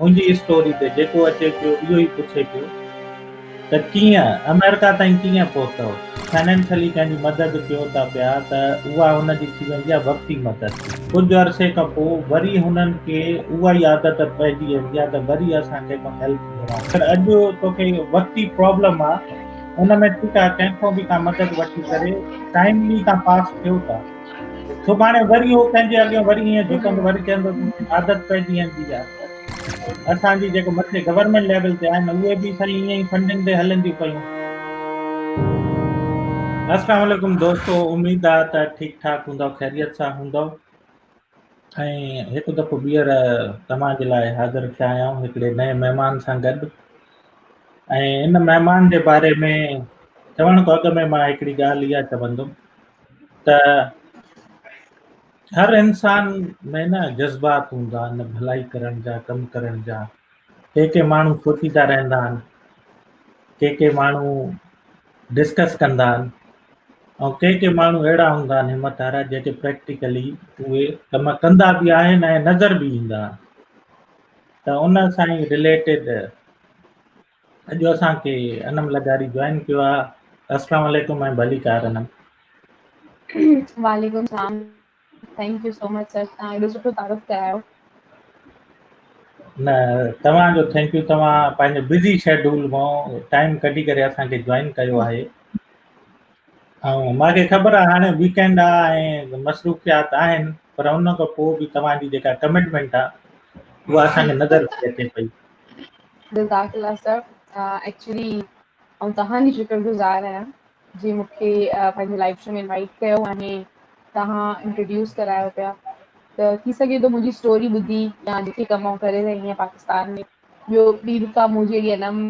मुंहिंजी स्टोरी ते जेको अचे पियो इहो ई पुछे पियो त कीअं अमेरिका ताईं कीअं पहुतव, फाइनेंशियली कंहिंजी मदद कयो था पिया त उहा हुनजी थी वेंदी आहे वक़्ती मदद। कुझु अरसे खां पोइ वरी हुननि खे उहा ई आदत पइजी वेंदी आहे त वरी असां कंहिंखां हेल्प घुरऊं। पर अॼु तोखे वक़्ती प्रॉब्लम आहे, हुन में ठीकु आहे, कंहिंखां बि तव्हां मदद वठी करे टाइमली तव्हां पास थियो था, सुभाणे वरी उहो पंहिंजे अॻियां वरी ईअं झुकंदो, वरी चवंदो आदत पइजी वेंदी आहे। असांजी जेको मथे गवर्नमेंट लेवल ते आहिनि उहे बि साईं ईअं ई फंडिंग ते हलंदियूं पयूं। अस्सलाम वालेकुम दोस्तो, उमेद आहे त ठीकु ठाक हूंदव, ख़ैरियत सां हूंदव। ऐं हिकु दफ़ो ॿीहर तव्हांजे लाइ हाज़िर थिया आहियूं हिकिड़े नए महिमान सां गॾु। ऐं इन महिमान जे बारे में चवण खां अॻु में मां हिकिड़ी ॻाल्हि इहा चवंदुमि त हर इंसान में न जज़्बात हूंदा आहिनि, भलाई करण जा, कमु करण जा। के माण्हू सोचींदा रहंदा आहिनि, के माण्हू डिस्कस कंदा आहिनि, ऐं के माण्हू अहिड़ा हूंदा आहिनि हिमत वारा जेके प्रैक्टिकली उहे कम कंदा बि आहिनि ऐं नज़र बि ईंदा आहिनि। त उन सां ई रिलेटेड अॼु असांखे अनम लघारी जॉइन कयो आहे। अस्सलाम वालेकुम ऐं भली कार अनम। वालेकुम सलाम, thank you so much sir, तव्हां एॾो सुठो तारीफ़ करायो। न तव्हांजो थैंक यू, तव्हां पंहिंजे बिज़ी शेड्यूल मां टाइम कढी करे असांखे जॉइन कयो आहे। ऐं मूंखे ख़बर आहे हाणे वीकेंड आहे ऐं मसरूफ़ियात आहिनि, पर उन खां पोइ बि तव्हांजी जेका कमिटमेंट आहे उहा असांखे नज़र पई अचे पई। जज़ाकल्ला सर, एक्चुअली ऐं तव्हांजी शुक्रगुज़ार आहियां जी मूंखे पंहिंजी लाइफ में इनवाइट कयो ऐं तव्हां इंट्रोड्यूस करायो पिया। त थी सघे थो मुंहिंजी स्टोरी ॿुधी या जेके कम आउं करे रही आहियां पाकिस्तान में, ॿियो ॿी रुका मुंहिंजी अहिड़ी अनम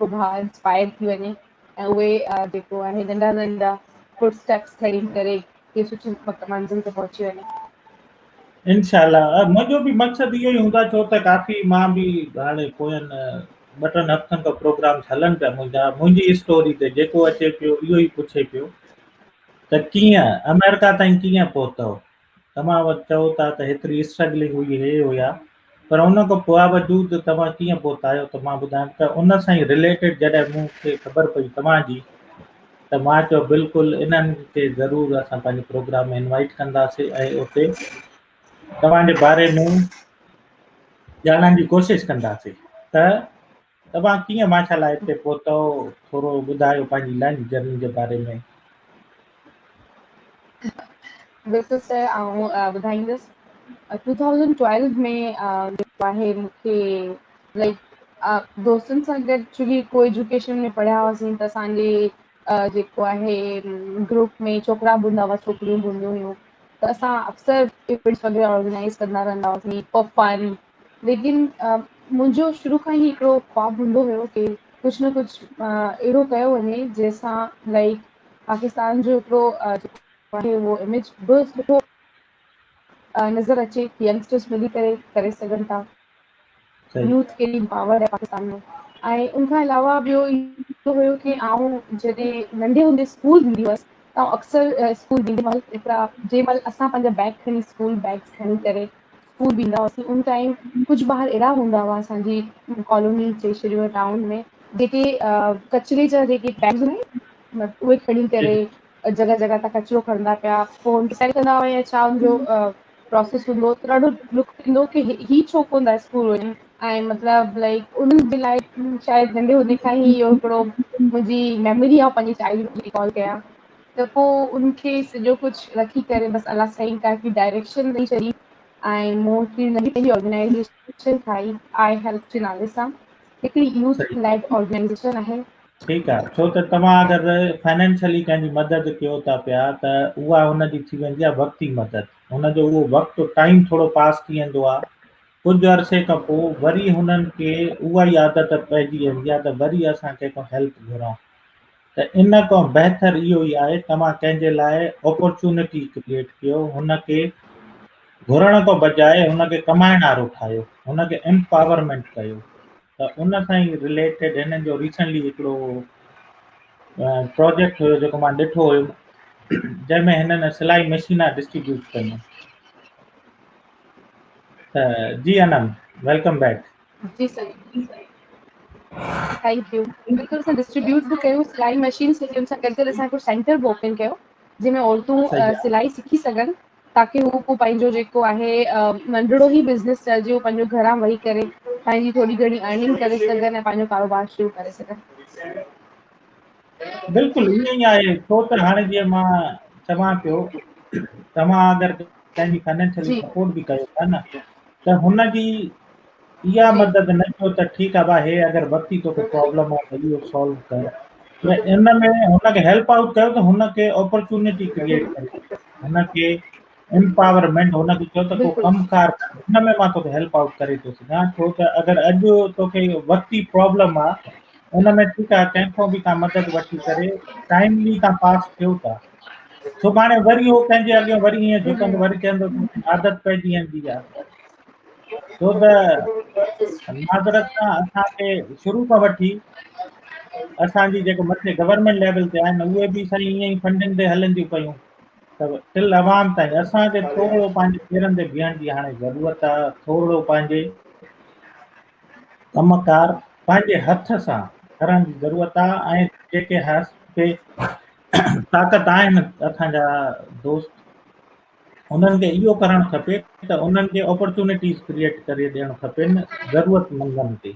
भाउ इंस्पायर थी वञे ऐं उहे जेको आहे नंढा नंढा फुट स्टेप्स खणी करे के सुठी मंज़िल ते पहुची वञे। इंशाल्लाह मुंहिंजो बि मक़सदु इहो ई हूंदा, छो त काफ़ी मां बि हाणे पोयनि 2-3 हफ़्तनि खां प्रोग्राम्स हलनि पिया मुंहिंजी स्टोरी ते जेको अचे पियो इहो ई पुछे पियो त कीअं अमेरिका ताईं कीअं पहुतव। तव्हां वटि चओ था त हेतिरी स्ट्रगलिंग हुई, हे हुया, पर उन खां बावजूदि तव्हां कीअं पहुता आहियो त मां ॿुधायां त उन सां ई रिलेटेड जॾहिं मूंखे ख़बर पई तव्हांजी, त मां चयो बिल्कुलु इन्हनि खे ज़रूरु असां पंहिंजे प्रोग्राम में इनवाइट कंदासीं ऐं उते तव्हांजे बारे में ॼाणण जी कोशिशि कंदासीं। त तव्हां कीअं माशाल्लाह हिते पहुतव, थोरो ॿुधायो पंहिंजी लाइफ जर्नी जे बारे में। बिल्कुलु सर, आउं ॿुधाईंदसि। 2012 में जेको आहे मूंखे लाइक दोस्तनि सां गॾु एक्चुअली को एजुकेशन में पढ़िया हुआसीं त असांजे जेको आहे ग्रुप में छोकिरा बि हूंदा हुआ, छोकिरियूं बि हूंदियूं हुयूं, त असां अक्सर इवेंट्स वग़ैरह ऑर्गेनाइज़ कंदा रहंदा हुआसीं फॉर फन। लेकिन मुंहिंजो शुरू खां ई हिकिड़ो ख़्वाबु हूंदो हुयो कि कुझु न कुझु अहिड़ो कयो वञे जंहिंसां लाइक पाकिस्तान जो हिकिड़ो आहे उहो इमेज बि सुठो नज़र अचे कि यंगस्टर्स मिली करे सघनि था, सही यूथ केॾी पावर आहे पाकिस्तान में। ऐं उनखां अलावा ॿियो इहो हुयो कि आउं जॾहिं नंढे हूंदे स्कूल वेंदी हुअसि त अक्सर स्कूल वेंदी महिल जंहिं महिल असां पंहिंजा बैग खणी स्कूल बैग्स खणी करे स्कूल वेंदा हुआसीं, उन टाइम कुझु ॿार अहिड़ा हूंदा हुआ असांजी कॉलोनी चई छॾियो टाउन में, जेके कचिरे जा जेके बैग्स हूंदा आहिनि उहे खणी करे जॻह जॻह तां कचिरो खणंदा पिया, पोइ डिसाइड कंदा हुआ या छा हुनजो प्रोसेस हूंदो, त ॾाढो ॾुख थींदो कि ही छो कोन था स्कूल वञनि। ऐं मतिलबु लाइक उन्हनि जे लाइ शायदि नंढे हूंदे खां ई इहो हिकिड़ो मुंहिंजी मेमोरी आहे पंहिंजी चाइल्डहुड रिकॉल कयां त पोइ उनखे सॼो कुझु रखी करे बसि अलाह साईं काफ़ी डायरेक्शन ॾेई छॾी ऐं मूं हिकिड़ी नंढी पंहिंजी ऑर्गेनाइज़ेशन ठाही, आई हेल्प जे नाले सां, हिकिड़ी यूथ सही लेड ऑर्गेनाइज़ेशन आहे। ठीकु आहे, छो त तव्हां अगरि फाइनेंशियली कंहिंजी मदद कयो था पिया त उहा हुनजी थी वेंदी आहे वक़्ती मदद। हुनजो उहो वक़्तु टाइम थोरो पास थी वेंदो आहे, कुझु अरसे खां पोइ वरी हुननि खे उहा ई आदत पइजी वेंदी आहे त वरी असां कंहिंखां हेल्प घुरऊं। त इन खां बहितर इहो ई आहे तव्हां कंहिंजे लाइ अपॉर्चुनिटी क्रिएट कयो, हुनखे घुरण खां बजाए हुनखे कमाइण वारो ठाहियो, हुनखे एम्पावरमेंट कयो। त उन सां ई रिलेटेड हिननि जो रिसेंटली हिकिड़ो प्रोजेक्ट हुयो जेको मां ॾिठो हुयो, जंहिंमें हिननि सिलाई मशीना डिस्ट्रीब्यूट कयूं। त जी अनम, वेलकम बैक। जी सर, थैंक यू। बिल्कुल असां डिस्ट्रीब्यूट बि कयूं सिलाई मशीन्स, लेकिन सां गॾु गॾु असां हिकिड़ो सेंटर बि ओपन कयो, जंहिंमें औरतूं सही आहे। सिलाई सिखी सघनि, ताकी हू को पंहिंजो जेको आहे नंढिड़ो ई बिज़नेस चइजे, उहो पंहिंजो घरां वेही करे पंहिंजी थोरी घणी अर्निंग करे सघनि ऐं पंहिंजो कारोबार शुरू करे सघनि। बिल्कुलु ईअं ई आहे, छो त हाणे जीअं मां चवां पियो, तव्हां अगरि कंहिंजी फाइनेंशियली जी, सपोर्ट बि कयो था न, त हुनजी इहा जी, मदद न कयो त ठीकु आहे भाउ, हे अगरि वरिती तोखे प्रॉब्लम आहे त इहो सॉल्व कर। पर इन में हुनखे हेल्प आउट कयो त हुनखे अपॉर्चुनिटी क्रिएट करे, हुनखे एम्पावरमेंट, हुनखे चयो त को बिल्कुलु। कमकार कर, हुन में मां तोखे हेल्प आउट करे थो सघां। छो त अगरि अॼु तोखे वरिती प्रॉब्लम आहे, हुन में ठीकु आहे, कंहिंखां बि तव्हां मदद वठी करे टाइमली तव्हां पास थियो था, सुभाणे वरी उहो कंहिंजे अॻियां वरी ईअं झुकंदो, वरी चवंदो आदत पइजी वेंदी आहे। छो त माज़रत सां असांखे शुरू खां वठी असांजी जेको मथे गवर्नमेंट लेवल ते आहिनि, उहे बि साईं ईअं ई फंडिंग ते हलनि थियूं पयूं, त टिल अवाम ताईं असांखे थोरो पंहिंजे पेरनि ते बीहण जी हाणे ज़रूरत आहे, थोरो पंहिंजे कमकार पंहिंजे हथ सां करण जी ज़रूरत आहे। ऐं जेके पे ताक़त आहिनि असांजा दोस्त, उन्हनि खे इहो करणु खपे त उन्हनि खे अपॉर्चुनिटीज़ क्रिएट करे ॾियणु खपेनि ज़रूरतमंदनि खे,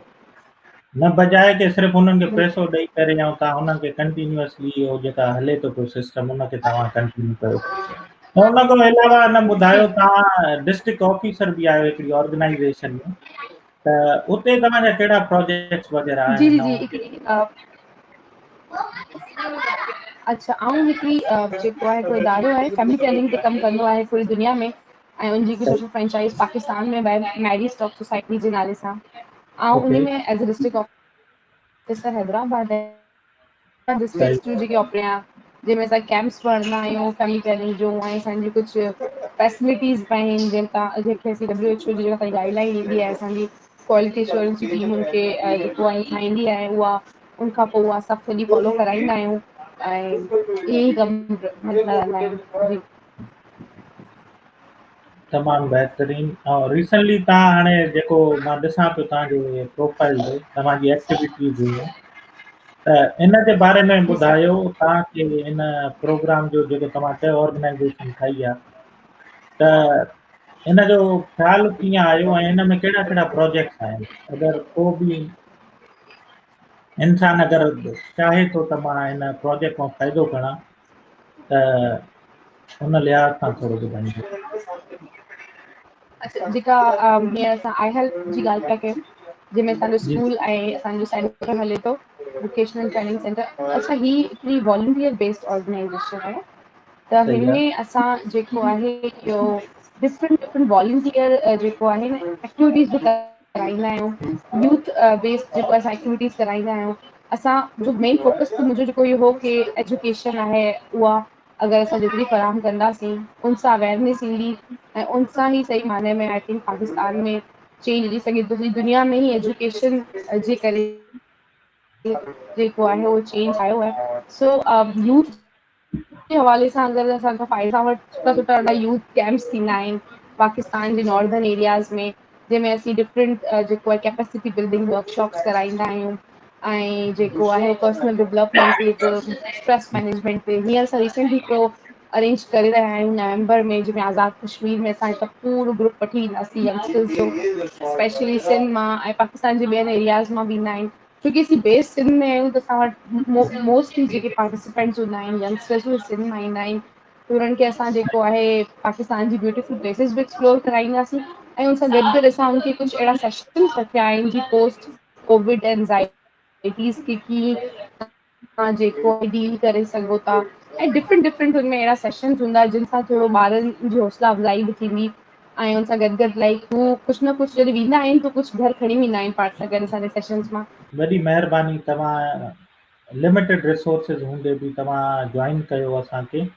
न बजाए कि सिर्फ़ु उन्हनि खे पैसो ॾेई करे ऐं तव्हां हुननि खे कंटिन्यूअसली इहो जेका हले थो पियो सिस्टम, उनखे तव्हां कंटिन्यू कयो। त उन खां अलावा न जी, ॿुधायो, तव्हां डिस्ट्रिक्ट ऑफिसर बि आहियो हिकिड़ी ऑर्गेनाइज़ेशन में, त उते तव्हांजा कहिड़ा प्रोजेक्ट्स वग़ैरह जी, जी, आहिनि? जी, ऐं अच्छा, आउं हिकिड़ी जेको आहे हिकिड़ो इदारो आहे, फैमिली प्लानिंग ते कमु कंदो आहे पूरी दुनिया में, ऐं उनजी हिकु सोशल फ्रेंचाइज़ पाकिस्तान में मैरी स्टॉक सोसाइटी जे नाले सां। आउं ओके, उन में as a district officer Hyderabad सही, डिस्ट्रिक्ट्स जूं जेके ऑपरेया, जंहिंमें असां कैंप्स पढ़ंदा आहियूं फैमिली प्लानिंग जो, ऐं असांजी कुझु फैसिलिटीज़ बि आहिनि, जेके असीं WHO जी जेका असांजी गाइडलाइन ईंदी आहे, असांजी क्वालिटी एश्योरेंस जी टीम उनखे जेको आहे ठाहींदी आहे उहा, उनखां पोइ उहा सभु सॼी फॉलो कराईंदा आहियूं, ऐं इहे ई कमु मतलब रहंदा आहियूं। जी, तमामु बहितरीनु। ऐं रिसेंटली तव्हां हाणे जेको मां ॾिसां पियो तव्हांजे प्रोफाइल ते तव्हांजी एक्टिविटीज़ हुयूं, त इन जे बारे में जी सर। ॿुधायो, तव्हांखे इन प्रोग्राम जो जेको तव्हां चयो ऑर्गेनाइज़ेशन ठाही आहे, त इन जो ख़्यालु कीअं आयो ऐं इन में कहिड़ा कहिड़ा प्रोजेक्ट्स आहिनि? अगरि को बि इंसान अगरि चाहे थो त मां हिन प्रोजेक्ट मां फ़ाइदो खणां, त हुन लिहाज़ सां थोरो ॿुधाईंदो। अच्छा, जेका हीअंर असां आई हेल्प जी ॻाल्हि पिया कयूं, जंहिंमें असांजो जी, स्कूल ऐं असांजो सेंटर हले थो, वोकेशनल ट्रेनिंग सेंटर। अच्छा, ही हिकिड़ी वॉलंटियर बेस्ड ऑर्गेनाइज़ेशन आहे, त सही हिन आहे। में असां जेको आहे इहो डिफरेंट डिफरेंट वॉलंटियर जेको आहे न एक्टिविटीज़ बि कराईंदा आहियूं, यूथ बेस्ड जेको असां एक्टिविटीज़ कराईंदा आहियूं। असां जो मेन फोकस त मुंहिंजो जेको इहो हो कि एजुकेशन आहे, उहा अगरि असां जेतिरी फराहम कंदासीं, उन सां अवेयरनेस ईंदी, ऐं उन सां ई सही मायने में आई थिंक पाकिस्तान में चेंज अची सघे थो। दुनिया में ई एजुकेशन जे करे जेको आहे उहो चेंज आयो आहे। सो यूथ जे हवाले सां अगरि असांखां फ़ाइदा वटि सुठा सुठा ॾाढा यूथ कैंप्स थींदा आहिनि पाकिस्तान जे नॉर्दन एरियाज़ में, जंहिंमें असीं डिफरेंट जेको आहे कैपेसिटी बिल्डिंग वर्कशॉप्स कराईंदा आहियूं, ऐं जेको आहे पर्सनल डेवलपमेंट ते बि, स्ट्रेस मैनेजमेंट ते। हींअर असां रिसेंटली हिकिड़ो अरेंज करे रहिया आहियूं नवंबर में, जंहिंमें आज़ाद कश्मीर में असां हिकु पूरो ग्रुप वठी ईंदासीं यंगस्टर्स जो, स्पेशली सिंध मां ऐं पाकिस्तान जे ॿियनि एरियाज़ मां बि ईंदा आहिनि। छोकी असीं बेस सिंध में आहियूं, त असां वटि मोस्टली जेके पार्टिसिपेंट्स हूंदा आहिनि यंगस्टर्स, उहे सिंध मां ईंदा आहिनि। त उन्हनि खे असां जेको आहे पाकिस्तान जी ब्यूटीफुल प्लेसिस बि एक्सप्लोर कराईंदासीं, ऐं उन सां गॾु गॾु असां उनखे कुझु अहिड़ा सेशन्स रखिया आहिनि जीअं पोस्ट कोविड एंज़ाइटीज़ खे कीअं तव्हां जेको डील करे सघो था, ऐं डिफरेंट डिफरेंट हुनमें अहिड़ा सेशन्स हूंदा जिन सां थोरो ॿारनि जी हौसला अफ़ज़ाई बि थींदी, ऐं हुन सां गॾु गॾु लाइक हू कुझु न कुझु जॾहिं वेंदा आहिनि त कुझु घर खणी वेंदा आहिनि पाण सां गॾु असांजे सेशन्स मां। वॾी महिरबानी, तव्हां लिमिटेड रिसोर्सिस हूंदे बि तव्हां जॉइन कयो असांखे।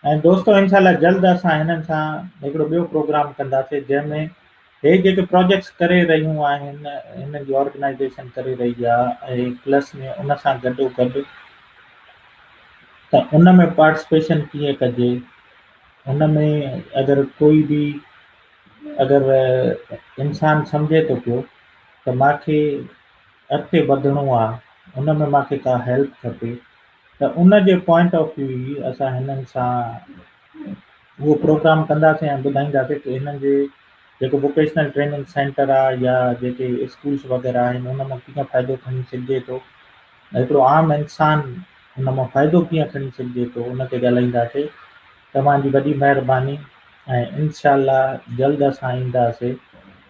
ऐं दोस्तो, इनशाला जल्द असां हिननि सां हिकिड़ो ॿियो प्रोग्राम कंदासीं, जंहिंमें हे जेके प्रोजेक्ट्स करे रहियूं आहिनि, हिन जी ऑर्गेनाइज़ेशन करे रही आहे, ऐं प्लस में उन सां गॾो गॾु त उन में पार्टिसिपेशन कीअं कजे, हुन में अगरि कोई बि अगरि इंसान सम्झे थो पियो त मूंखे अॻिते वधिणो आहे, उन में मूंखे का हेल्प खपे, त उन जे पॉइंट ऑफ व्यू ई असां हिननि सां उहो प्रोग्राम कंदासीं ऐं ॿुधाईंदासीं कि हिननि जे जेको वोकेशनल ट्रेनिंग सेंटर आहे या जेके स्कूल्स वग़ैरह आहिनि उन मां कीअं फ़ाइदो खणी सघिजे थो, हिकिड़ो आम इंसान उन मां फ़ाइदो कीअं खणी सघिजे थो, उन ते ॻाल्हाईंदासीं। तव्हांजी वॾी महिरबानी ऐं इनशा जल्द असां ईंदासीं।